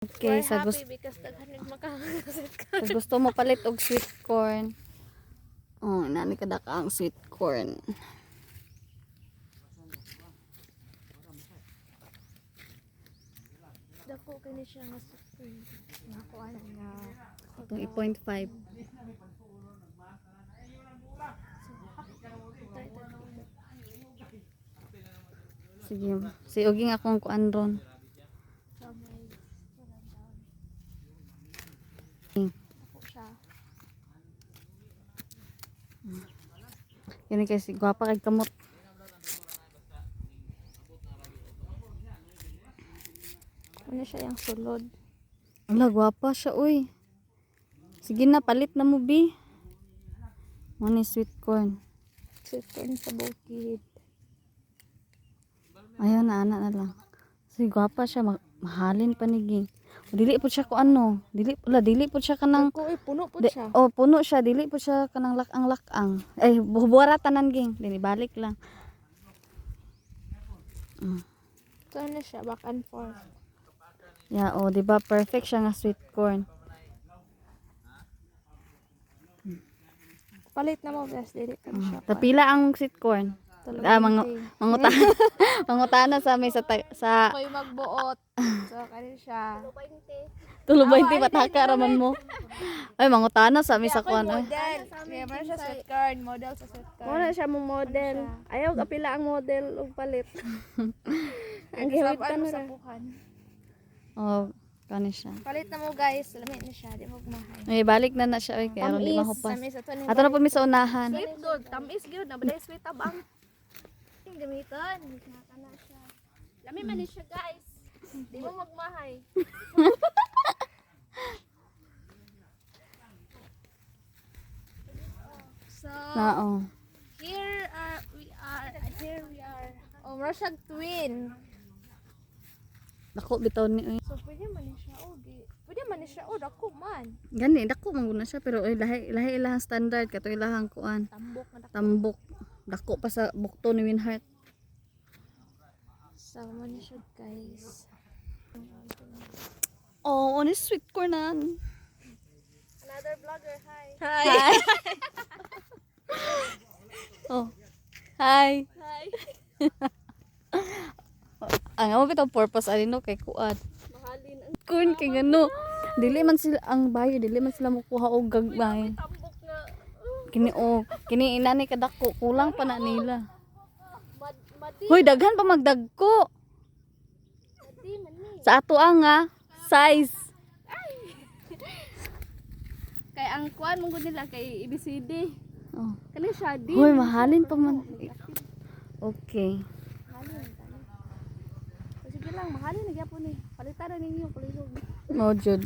Okay, We're sa happy because daghan makakasit ka. gusto mo palit og sweet corn. Oh, nani kada ka ang sweet corn. Dako kini siya nga super. Nako ana nga. Itong 0.5. Sige. Si Oging akong kuan ron. Sa may walang down. Hmm. Ako siya. Kini kay si gwapa kay kamot. Ano siya yung sulod. Ala, gwapa siya uy. Sige na, palit na mo bi. Money sweet corn. Sweet corn sa bukid. Ayun na, anak na lang. Sige, gwapa siya. Mahalin paniging. Dili po siya ko ano. Dili po siya kanang... Dako puno po siya. Oh, puno siya. Dili po siya kanang lakang-lakang. Ay, buwara tanan ging. Dili, balik lang. So ano siya, back and forth. Yeah, oh, di ba perfect siya nga sweet corn. Palit na mo, guys. Dili ka na siya. Tapila ang sweet corn. Mangutana sa may sa Ako'y magbuot. So, kani siya. tulo 20 pataka raman mo. Ay, mangutana sa may sa kuan ay. Model. Kaya man siya sweet corn. Model sa sweet corn. Wala siya mong model. Ayaw kapila ang model o palit. Ang gihawit ka na ra. Oh, kani siya. Palit na mo guys. Lamit na siya. Di mo kumahay. Ay, balik na na siya oy kay aron di mahupas. Tamis. Ato na po mi sa unahan. Sweet good. Tamis good. Nabaday sweet abang. Yung gamiton. Naka na siya. Lami man siya guys. Di mo magmahay. So, Nao. here we are. Oh, Russian twin. Dako bitaw ni oy. So, pwede man ni siya. Oh, pwede man ni siya. Oh, dako man. Gani dako man guna siya pero oy lahi ilahang standard kato ilahang kuan. Tambok na dako. Tambok. Dako pa sa bukto ni Winheart. So, man ni siya guys. Oh, on sweet corn nan. Another vlogger, hi. Hi. Oh. Hi. Hi. Ang amo bitaw purpose ani no kay kuan. Mahalin ang Corn kay ngano. Dili man sila ang bayo, dili man sila mokuha og gagmay. tambok nga. Kini inani kadako kulang pa na nila. Madi. Hoy, daghan pa magdagko. Madi man ni. Sa ato nga size. Kay ang kuan mong gud nila kay ABCD. Oh. Kani siya di. Hoy, mahalin pa man. Okay. Mahalin tani. So, sige lang, mahalin na gyapon ni. Palitan na ninyo kulilog. Mo jud.